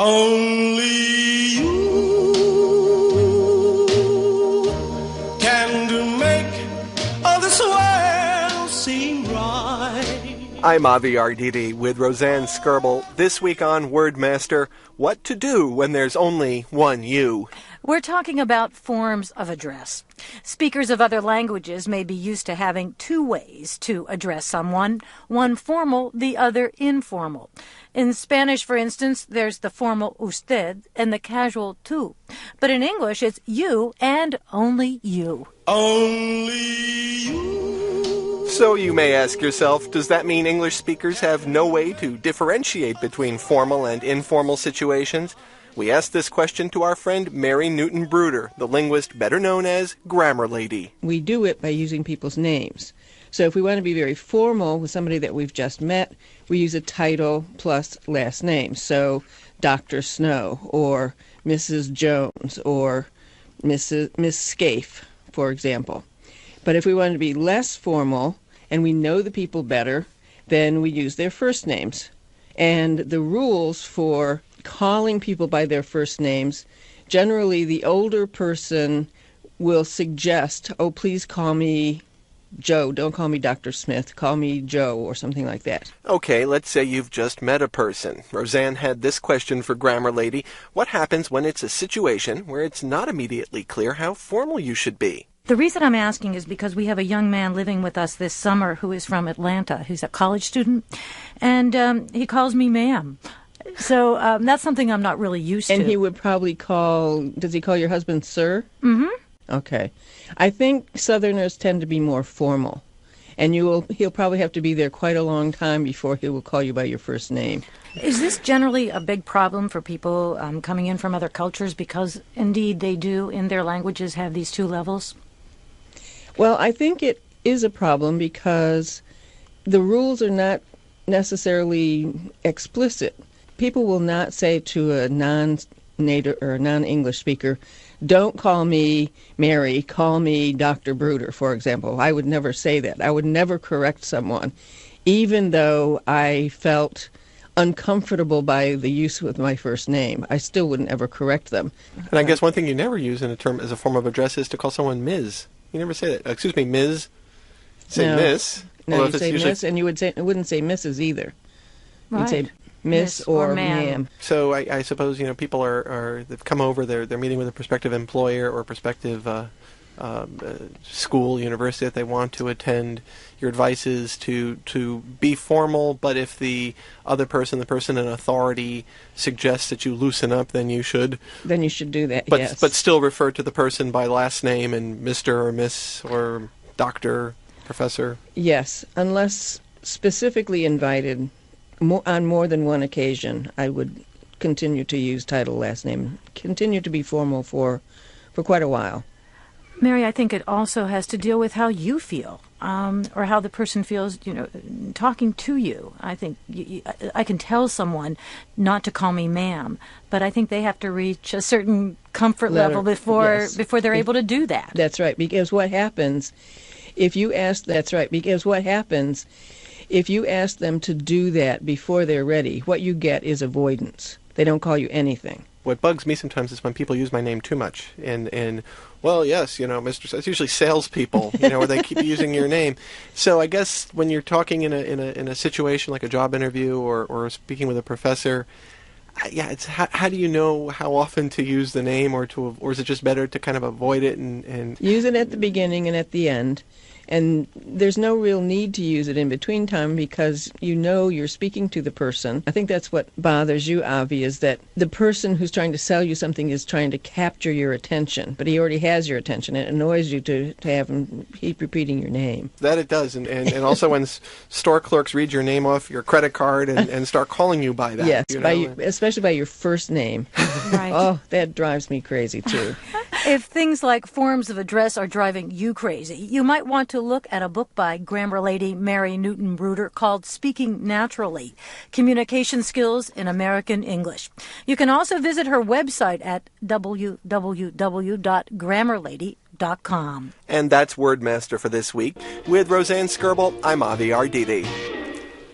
Only you can make all this world seem right. I'm Avi Arditi with Roseanne Skirble. This week on WordMaster, what to do when there's only one you. We're talking about forms of address. Speakers of other languages may be used to having two ways to address someone, one formal, the other informal. In Spanish, for instance, there's the formal usted and the casual tú. But in English, it's you and only you. Only you. So you may ask yourself, does that mean English speakers have no way to differentiate between formal and informal situations? We asked this question to our friend Mary Newton Bruder, the linguist better known as Grammar Lady. We do it by using people's names. So if we want to be very formal with somebody that we've just met, we use a title plus last name. So Dr. Snow or Mrs. Jones or Miss Scaife, for example. But if we want to be less formal and we know the people better, then we use their first names. And the rules for calling people by their first names, generally the older person will suggest, oh, please call me Joe. Don't call me Dr. Smith. Call me Joe or something like that. Okay, let's say you've just met a person. Roseanne had this question for Grammar Lady. What happens when it's a situation where it's not immediately clear how formal you should be? The reason I'm asking is because we have a young man living with us this summer who is from Atlanta, who's a college student, and he calls me ma'am. So that's something I'm not really used to. And he would probably does he call your husband sir? Mm-hmm. Okay. I think Southerners tend to be more formal. And he'll probably have to be there quite a long time before he will call you by your first name. Is this generally a big problem for people coming in from other cultures because, indeed, they do, in their languages, have these two levels? Well, I think it is a problem because the rules are not necessarily explicit. People will not say to a non-native or a non-English speaker, don't call me Mary, call me Dr. Bruder, for example. I would never say that. I would never correct someone, even though I felt uncomfortable by the use of my first name. I still wouldn't ever correct them. And I guess one thing you never use in a term as a form of address is to call someone Ms. You never say that. Excuse me, Ms. Say no. Miss. No, you say Miss, and you wouldn't say Mrs. either. Right. You'd say Miss or ma'am. So I suppose people they've come over. They're meeting with a prospective employer or prospective school, university that they want to attend. Your advice is to be formal, but if the other person, the person in authority, suggests that you loosen up, then you should. Then you should do that. But yes. But still refer to the person by last name and Mr. or Miss or Doctor, Professor. Yes, unless specifically invited. On more than one occasion, I would continue to use title, last name, continue to be formal for quite a while. Mary, I think it also has to deal with how you feel, or how the person feels, talking to you. I think I can tell someone not to call me ma'am, but I think they have to reach a certain comfort level before they're able to do that. That's right, because what happens if you ask them to do that before they're ready, what you get is avoidance. They don't call you anything. What bugs me sometimes is when people use my name too much. And well, yes, Mr. It's usually salespeople, where they keep using your name. So I guess when you're talking in a situation like a job interview or speaking with a professor, it's how do you know how often to use the name, or is it just better to kind of avoid it and use it at the beginning and at the end? And there's no real need to use it in between time because you're speaking to the person. I think that's what bothers you, Avi, is that the person who's trying to sell you something is trying to capture your attention, but he already has your attention. It annoys you to have him keep repeating your name. That it does. And also when store clerks read your name off your credit card and start calling you by that. Yes, especially by your first name. Right. Oh, that drives me crazy, too. If things like forms of address are driving you crazy, you might want to look at a book by Grammar Lady Mary Newton Bruder called Speaking Naturally, Communication Skills in American English. You can also visit her website at www.grammarlady.com. And that's WordMaster for this week. With Roseanne Skirble, I'm Avi Arditi.